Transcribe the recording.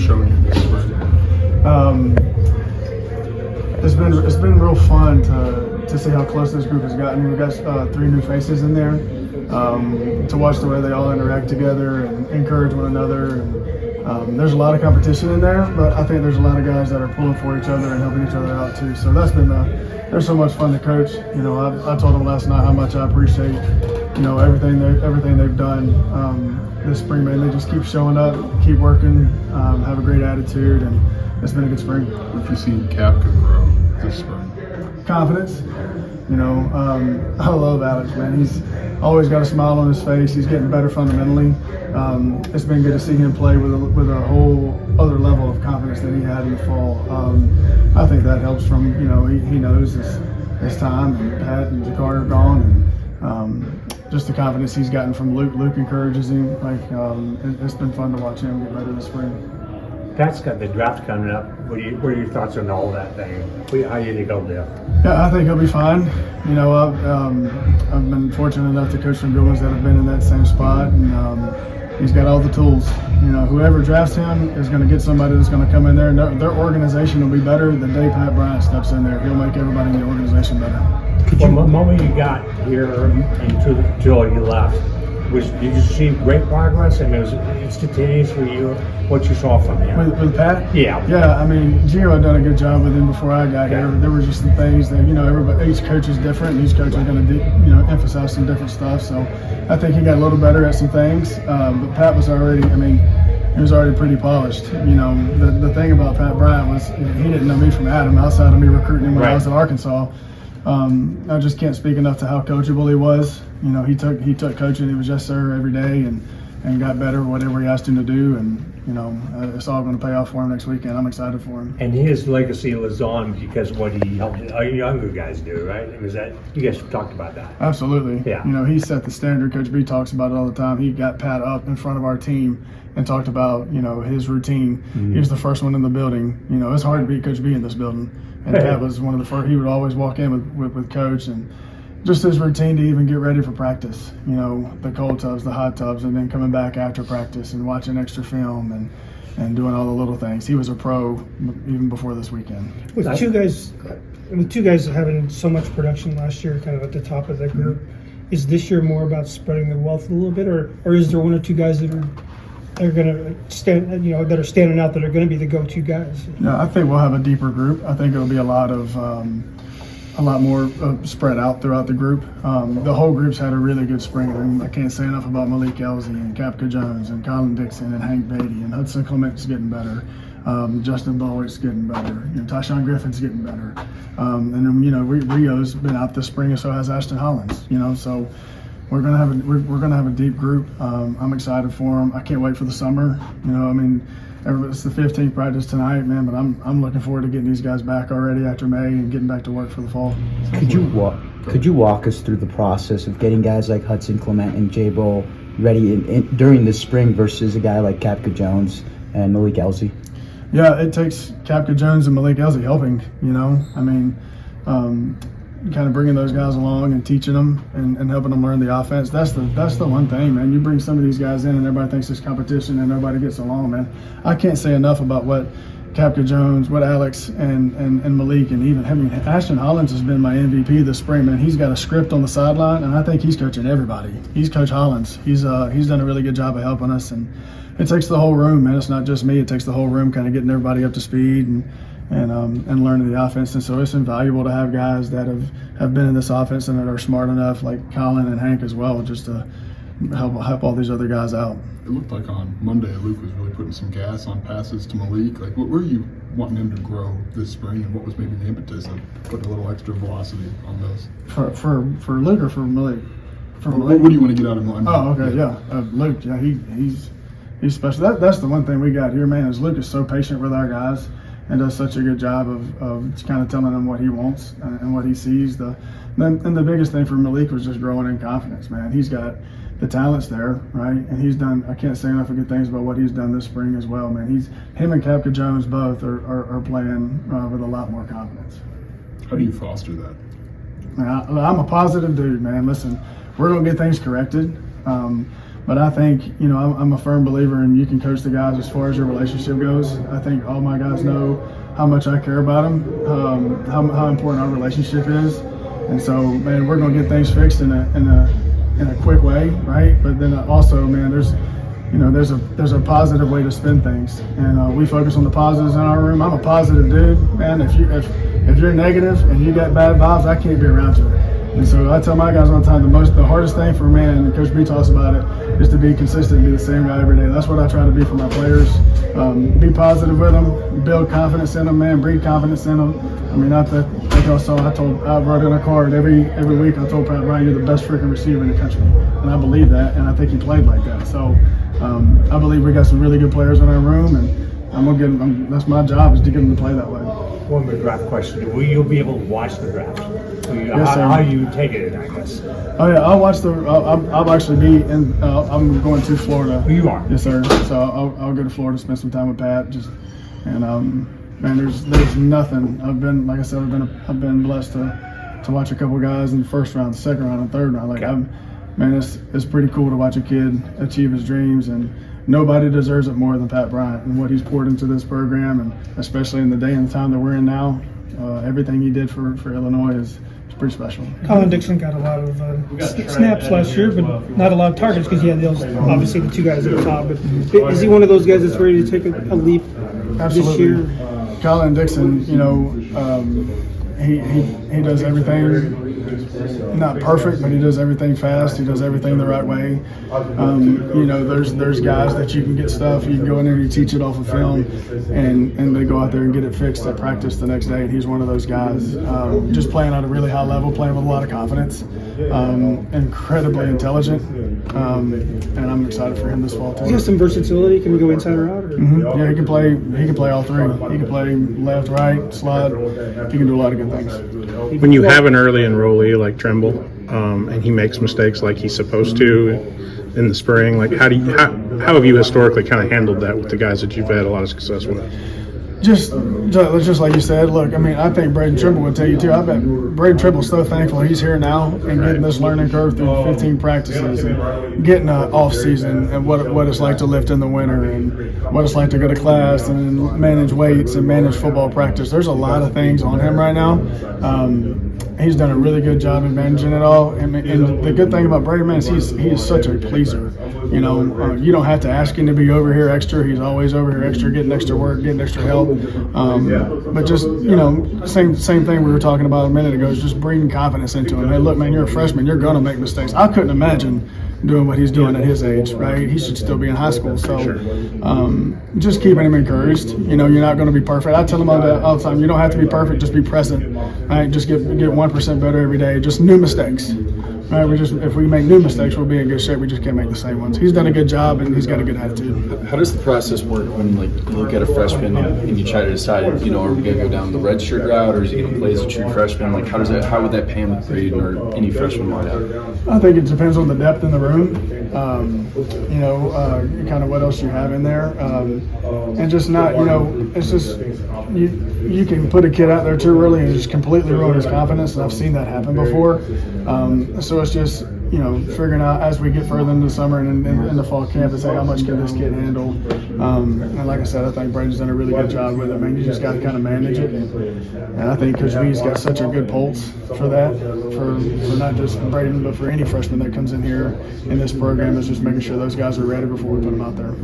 showing you this spring? It's been real fun to see how close this group has gotten. We've got 3 new faces in there. To watch the way they all interact together and encourage one another. And there's a lot of competition in there, but I think there's a lot of guys that are pulling for each other and helping each other out too. So that's been they're so much fun to coach. You know, I told them last night how much I appreciate everything they've done this spring. Man, they just keep showing up, keep working, have a great attitude, and it's been a good spring. What have you seen Capca grow this spring? Confidence. You know, I love Alex, man. He's always got a smile on his face. He's getting better fundamentally. It's been good to see him play with a whole other level of confidence than he had in the fall. I think that helps from, you know, he knows his time, and Pat and Jakar are gone, and just the confidence he's gotten from Luke. Luke encourages him. It's been fun to watch him get better this spring. Pat's got the draft coming up. What are your thoughts on all that thing? How do you think he'll do? Yeah, I think he'll be fine. You know, I've been fortunate enough to coach some good ones that have been in that same spot, and he's got all the tools. You know, whoever drafts him is going to get somebody that's going to come in there, and their organization will be better the day Pat Bryant steps in there. He'll make everybody in the organization better. From the moment you got here until you left, did you see great progress? I mean, it was instantaneous for you. What you saw from him? With Pat? Yeah. Yeah, I mean, Gio had done a good job with him before I got here. There were just some things that, you know, each coach is different, and each coach is going to, emphasize some different stuff. So I think he got a little better at some things. But Pat was already, he was already pretty polished. You know, the thing about Pat Bryant was he didn't know me from Adam outside of me recruiting him when I was at Arkansas. I just can't speak enough to how coachable he was. You know, he took coaching. He was yes sir every day, and got better whatever he asked him to do. And you know, it's all going to pay off for him next weekend. I'm excited for him. And his legacy lives on because of what he helped younger guys do, right? Was that you guys talked about that? Absolutely. Yeah. You know, he set the standard. Coach B talks about it all the time. He got Pat up in front of our team and talked about, you know, his routine. Mm-hmm. He was the first one in the building. You know, it's hard to beat Coach B in this building. And Pat was one of the first. He would always walk in with Coach, and just his routine to even get ready for practice. You know, the cold tubs, the hot tubs, and then coming back after practice and watching extra film and doing all the little things. He was a pro even before this weekend. With two guys having so much production last year, kind of at the top of the group, is this year more about spreading the wealth a little bit, or is there one or two guys that are going to stand, you know, that are standing out that are going to be the go-to guys? No, I think we'll have a deeper group. I think it'll be a lot more spread out throughout the group. The whole group's had a really good spring. I can't say enough about Malik Elzy and Capca Jones and Colin Dixon and Hank Beatty, and Hudson Clement's getting better. Justin Bullock's getting better. You know, Tyshawn Griffin's getting better. And then, you know, Rio's been out this spring, and so has Ashton Hollins. You know, so we're gonna have a deep group. I'm excited for them. I can't wait for the summer. You know, I mean, it's the 15th practice tonight, man. But I'm looking forward to getting these guys back already after May and getting back to work for the fall. Could you walk us through the process of getting guys like Hudson Clement and Jay Bull ready during the spring versus a guy like Capca Jones and Malik Elzy? Yeah, it takes Capca Jones and Malik Elzy helping. You know, I mean, kind of bringing those guys along and teaching them and helping them learn the offense. That's the one thing, man. You bring some of these guys in and everybody thinks it's competition and nobody gets along, man. I can't say enough about what Capca Jones, what Alex and Malik, and even Ashton Hollins has been my MVP this spring, man. He's got a script on the sideline, and I think he's coaching everybody. He's Coach Hollins. He's done a really good job of helping us, and it takes the whole room, man. It's not just me. It takes the whole room, kind of getting everybody up to speed and learning the offense. And so it's invaluable to have guys that have been in this offense and that are smart enough, like Colin and Hank as well, just to help all these other guys out. It looked like on Monday Luke was really putting some gas on passes to Malik. Like, what were you wanting him to grow this spring, and what was maybe the impetus of putting a little extra velocity on those? For Luke or for Malik? For Malik. What do you want to get out of him? Oh, okay, yeah. Luke, yeah, he's special. That's the one thing we got here, man, is Luke is so patient with our guys and does such a good job of kind of telling them what he wants and what he sees. And the biggest thing for Malik was just growing in confidence, man. He's got the talent's there, right? And he's done, I can't say enough of good things about what he's done this spring as well, man. Him and Capca Jones both are playing with a lot more confidence. How do you foster that? I'm a positive dude, man. Listen, we're going to get things corrected. But I think, you know, I'm a firm believer in you can coach the guys as far as your relationship goes. I think all my guys know how much I care about them, how important our relationship is. And so, man, we're going to get things fixed in a quick way, right? But then also, man, there's a positive way to spin things, and we focus on the positives in our room. I'm a positive dude, man. If you're negative and you got bad vibes, I can't be around you. And so I tell my guys all the time, the hardest thing for a man, and Coach B talks about it, is to be consistent and be the same guy every day. That's what I try to be for my players. Be positive with them, build confidence in them, man, breed confidence in them. I mean, like y'all saw, I wrote in a card every week. I told Pat Bryant, you're the best freaking receiver in the country, and I believe that, and I think he played like that. So I believe we got some really good players in our room, and that's my job, is to get them to play that way. One more draft question. Will you be able to watch the draft? Yes, sir. How you take it, I guess. Oh yeah, I'll watch I'll actually be in. I'm going to Florida. You are? Yes, sir. So I'll go to Florida, spend some time with Pat. Man, there's nothing. I've been blessed to watch a couple guys in the first round, the second round, and third round. It's pretty cool to watch a kid achieve his dreams, and nobody deserves it more than Pat Bryant and what he's poured into this program, and especially in the day and the time that we're in now. Everything he did for Illinois is pretty special. Colin Dixon got a lot of snaps last year, but not a lot of targets because he had those, obviously, the two guys at the top. But is he one of those guys that's ready to take a leap this year? Colin Dixon, you know, he does everything, not perfect, but he does everything fast. He does everything the right way. You know, there's guys that you can get stuff, you can go in there and you teach it off of film, and they go out there and get it fixed at practice the next day, and he's one of those guys. Just playing at a really high level, playing with a lot of confidence, incredibly intelligent, and I'm excited for him this fall too. He has some versatility. Can we go inside or out? Or? Mm-hmm. Yeah, he can play all three. He can play left, right, slot. He can do a lot of good things. When you have an early enrollee like Tremble, and he makes mistakes like he's supposed to in the spring, like how have you historically kind of handled that with the guys that you've had a lot of success with? Just like you said, look, I mean, I think Braden Trimble would tell you too. I bet Braden Trimble's so thankful he's here now and getting this learning curve through 15 practices and getting an off season and what it's like to lift in the winter and what it's like to go to class and manage weights and manage football practice. There's a lot of things on him right now. He's done a really good job in managing it all. And the good thing about Braden, man, is he is such a pleaser. You know, you don't have to ask him to be over here extra. He's always over here extra, getting extra work, getting extra help. But just, you know, same thing we were talking about a minute ago, is just breathing confidence into him. Hey, look, man, you're a freshman. You're going to make mistakes. I couldn't imagine doing what he's doing at his age, right? He should still be in high school. So just keeping him encouraged. You know, you're not going to be perfect. I tell him all the time, you don't have to be perfect. Just be present. Right? Just get 1% better every day. Just new mistakes. Right? If we make new mistakes, we'll be in good shape. We just can't make the same ones. He's done a good job, and he's got a good attitude. How does the process work when, like, you look at a freshman and you try to decide, you know, are we going to go down the red shirt route, or is he going to play as a true freshman? Like, how would that pan with Braden or any freshman like that? I think it depends on the depth in the room. You know, kind of what else you have in there, and just not, you know, it's just you can put a kid out there too early and just completely ruin his confidence, and I've seen that happen before. So it's just, you know, figuring out as we get further into the summer and in the fall camp and say how much can this kid handle. And like I said, I think Braden's done a really good job with it. I mean, you just got to kind of manage it. And I think Coach B's got such a good pulse for that, for not just Braden, but for any freshman that comes in here in this program, is just making sure those guys are ready before we put them out there.